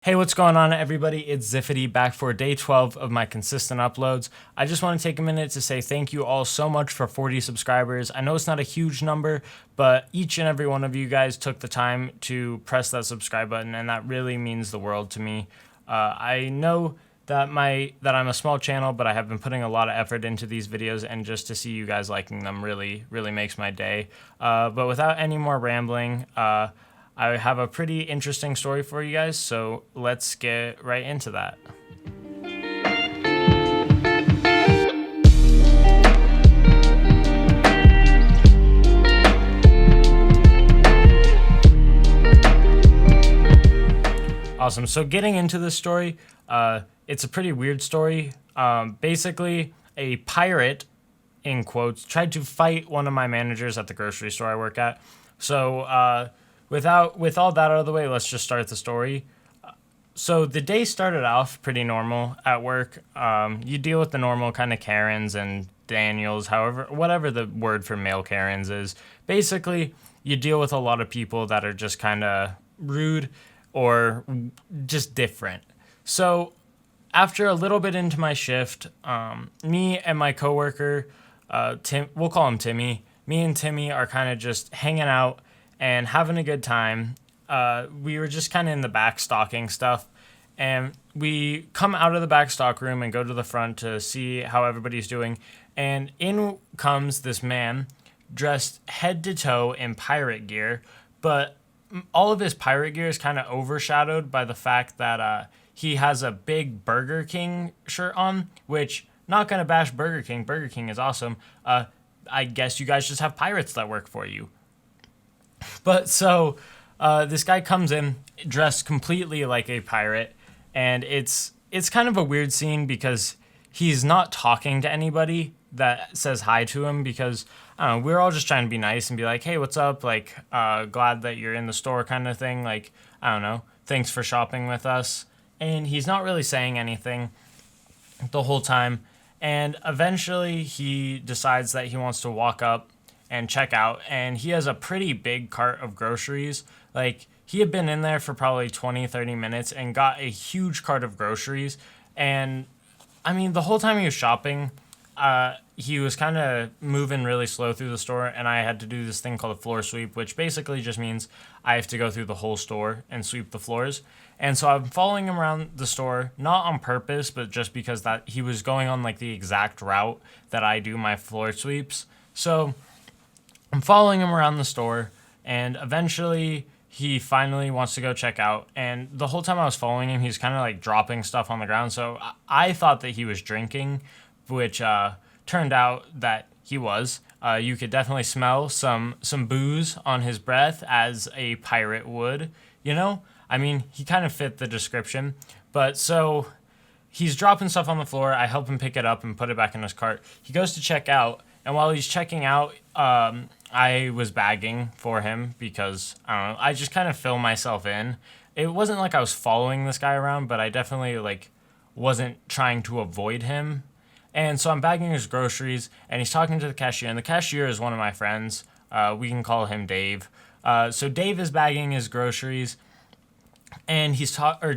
Hey, what's going on, everybody? It's Ziffity back for day 12 of my consistent uploads. I just want to take a minute to say thank you all so much for 40 subscribers. I know it's not a huge number, but each and every one of you guys took the time to press that subscribe button, and that really means the world to me. I know that I'm a small channel, but I have been putting a lot of effort into these videos, and just to see you guys liking them really makes my day. But without any more rambling, I have a pretty interesting story for you guys, so let's get right into that. Awesome. So getting into this story, it's a pretty weird story. Basically, a pirate, in quotes, tried to fight one of my managers at the grocery store I work at. So with all that out of the way, let's just start the story. So the day started off pretty normal at work. You deal with the normal kind of Karens and Daniels, whatever the word for male Karens is. Basically, you deal with a lot of people that are just kind of rude or just different. So after a little bit into my shift, me and my coworker, Tim, we'll call him Timmy. Me and Timmy are kind of just hanging out and having a good time. We were just kind of in the back stocking stuff, and we come out of the back stock room and go to the front to see how everybody's doing. And in comes this man dressed head to toe in pirate gear, but all of his pirate gear is kind of overshadowed by the fact that he has a big Burger King shirt on, which, not gonna bash Burger King. Burger King is awesome. I guess you guys just have pirates that work for you. But so this guy comes in dressed completely like a pirate, and it's kind of a weird scene because he's not talking to anybody that says hi to him, because I don't know, we're all just trying to be nice and be like, hey, what's up? Like, glad that you're in the store kind of thing. Like, I don't know, thanks for shopping with us. And he's not really saying anything the whole time. And eventually he decides that he wants to walk up and check out, and he has a pretty big cart of groceries. Like, he had been in there for probably 20-30 minutes and got a huge cart of groceries. And I mean, the whole time he was shopping, he was kind of moving really slow through the store, and I had to do this thing called a floor sweep, which basically just means I have to go through the whole store and sweep the floors. And so I'm following him around the store, not on purpose, but just because that he was going on like the exact route that I do my floor sweeps. So I'm following him around the store, and eventually he finally wants to go check out. And the whole time I was following him, he's kind of like dropping stuff on the ground. So I thought that he was drinking, which turned out that he was. You could definitely smell some booze on his breath, as a pirate would, you know? I mean, he kind of fit the description. But so he's dropping stuff on the floor. I help him pick it up and put it back in his cart. He goes to check out, and while he's checking out, I was bagging for him because, I don't know, I just kind of fill myself in. It wasn't like I was following this guy around, but I definitely like wasn't trying to avoid him. And so I'm bagging his groceries, and he's talking to the cashier, and the cashier is one of my friends. We can call him Dave. So Dave is bagging his groceries, and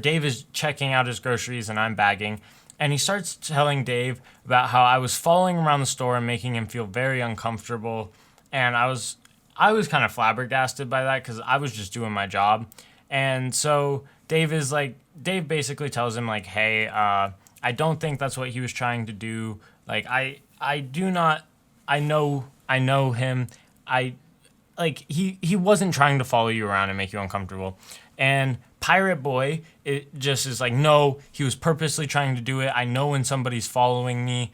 Dave is checking out his groceries, and I'm bagging. And he starts telling Dave about how I was following him around the store and making him feel very uncomfortable. And I was kind of flabbergasted by that, because I was just doing my job. And so Dave basically tells him like, hey, I don't think that's what he was trying to do. Like, I know him. He wasn't trying to follow you around and make you uncomfortable. And Pirate Boy, it just is like, no, he was purposely trying to do it. I know when somebody's following me,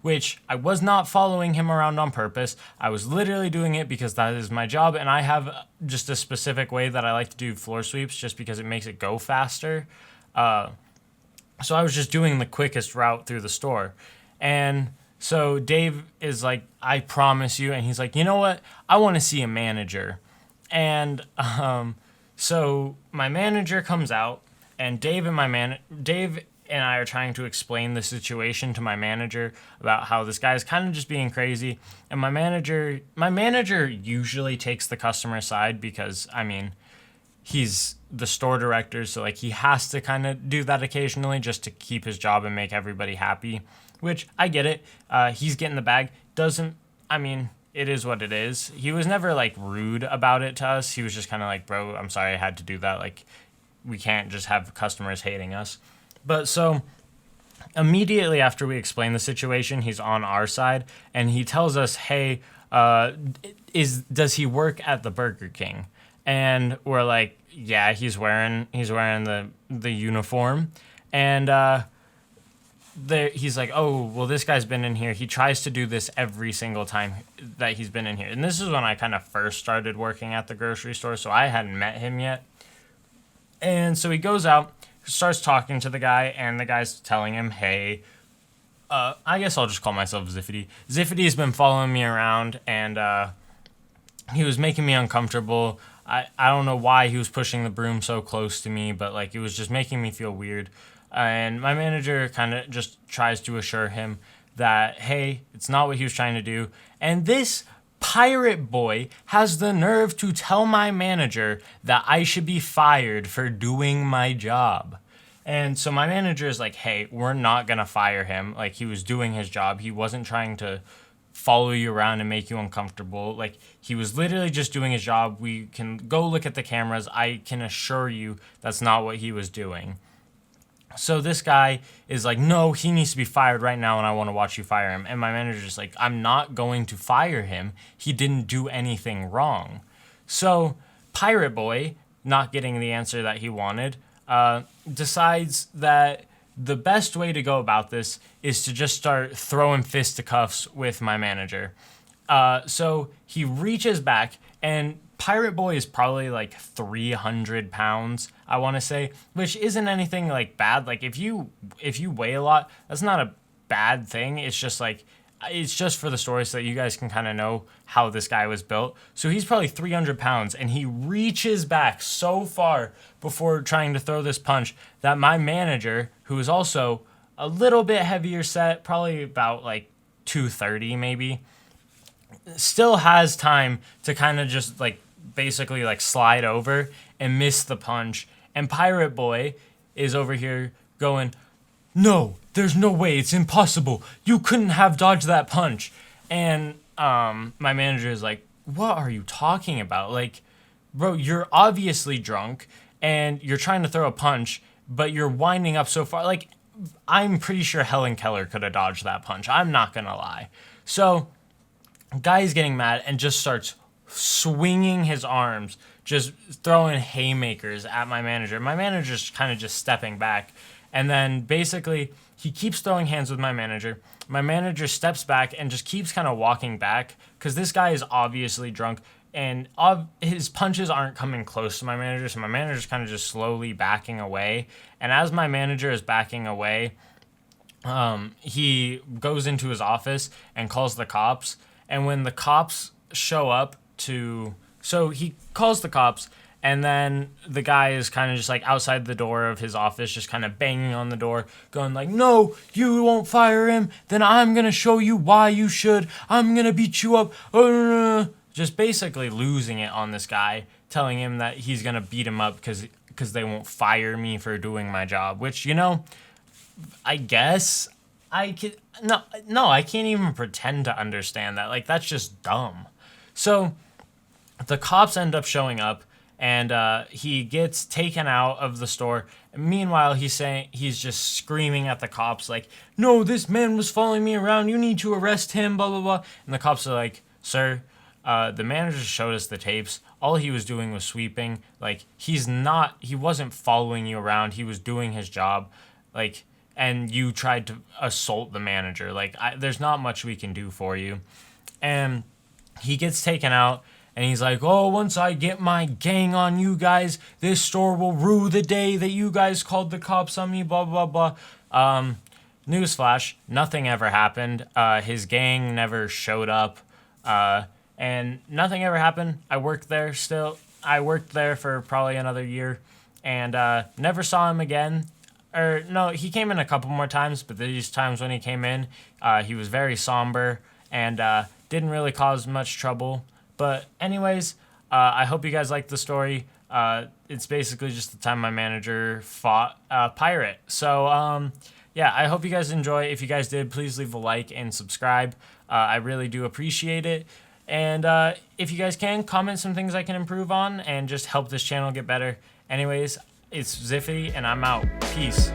which I was not following him around on purpose. I was literally doing it because that is my job, and I have just a specific way that I like to do floor sweeps just because it makes it go faster. So I was just doing the quickest route through the store. And so Dave is like, I promise you. And he's like, you know what? I want to see a manager. And so my manager comes out, and Dave and I are trying to explain the situation to my manager about how this guy is kind of just being crazy. And my manager usually takes the customer side because, I mean, he's the store director, so like he has to kind of do that occasionally just to keep his job and make everybody happy, which I get it. He's getting the bag. Doesn't, I mean, it is what it is. He was never like rude about it to us. He was just kind of like, bro, I'm sorry I had to do that. Like, we can't just have customers hating us. But so immediately after we explain the situation, he's on our side and he tells us, hey, does he work at the Burger King? And we're like, yeah, he's wearing the uniform. And he's like, oh, well, this guy's been in here. He tries to do this every single time that he's been in here. And this is when I kind of first started working at the grocery store, so I hadn't met him yet. And so he goes out, starts talking to the guy, and the guy's telling him, hey, I guess I'll just call myself Ziffity. Ziffity's been following me around, and he was making me uncomfortable. I don't know why he was pushing the broom so close to me, but like it was just making me feel weird. And my manager kind of just tries to assure him that, hey, it's not what he was trying to do. And this pirate boy has the nerve to tell my manager that I should be fired for doing my job. And so my manager is like, hey, we're not going to fire him. Like, he was doing his job. He wasn't trying to follow you around and make you uncomfortable. Like, he was literally just doing his job. We can go look at the cameras. I can assure you that's not what he was doing. So this guy is like, no, he needs to be fired right now and I want to watch you fire him. And my manager's just like, I'm not going to fire him. He didn't do anything wrong. So Pirate Boy, not getting the answer that he wanted, decides that the best way to go about this is to just start throwing fisticuffs with my manager. So he reaches back, and Pirate Boy is probably like 300 pounds, I want to say, which isn't anything like bad. Like if you weigh a lot, that's not a bad thing. It's just like, it's just for the story so that you guys can kind of know how this guy was built. So he's probably 300 pounds, and he reaches back so far before trying to throw this punch that my manager, who is also a little bit heavier set, probably about like 230 maybe, still has time to kind of just like basically like slide over and miss the punch. And Pirate Boy is over here going, no, there's no way, it's impossible. You couldn't have dodged that punch. And my manager is like, what are you talking about? Like, bro, you're obviously drunk and you're trying to throw a punch, but you're winding up so far. Like, I'm pretty sure Helen Keller could have dodged that punch. I'm not gonna lie. So guy's getting mad and just starts swinging his arms, just throwing haymakers at my manager. My manager's kind of just stepping back. And then basically he keeps throwing hands with my manager. My manager steps back and just keeps kind of walking back because this guy is obviously drunk and his punches aren't coming close to my manager. So my manager's kind of just slowly backing away. And as my manager is backing away, he goes into his office and calls the cops. And when the cops show up so he calls the cops, and then the guy is kind of just like outside the door of his office, just kind of banging on the door, going like, no, you won't fire him. Then I'm going to show you why you should. I'm going to beat you up. Just basically losing it on this guy, telling him that he's going to beat him up because they won't fire me for doing my job, which, you know, I guess I could. No, I can't even pretend to understand that. Like, that's just dumb. So the cops end up showing up, and he gets taken out of the store. Meanwhile, he's just screaming at the cops like, no, this man was following me around. You need to arrest him, blah, blah, blah. And the cops are like, sir, the manager showed us the tapes. All he was doing was sweeping. Like, he wasn't following you around. He was doing his job. Like, and you tried to assault the manager. Like, there's not much we can do for you. And he gets taken out, and he's like, oh, once I get my gang on you guys, this store will rue the day that you guys called the cops on me, blah, blah, blah. Newsflash, nothing ever happened. His gang never showed up, and nothing ever happened. I worked there for probably another year, and never saw him again. Or, no, he came in a couple more times, but these times when he came in, he was very somber, and didn't really cause much trouble. But anyways, I hope you guys liked the story. It's basically just the time my manager fought a pirate. So yeah, I hope you guys enjoy. If you guys did, please leave a like and subscribe. I really do appreciate it. And if you guys can, comment some things I can improve on and just help this channel get better. Anyways, it's Ziffy, and I'm out. Peace.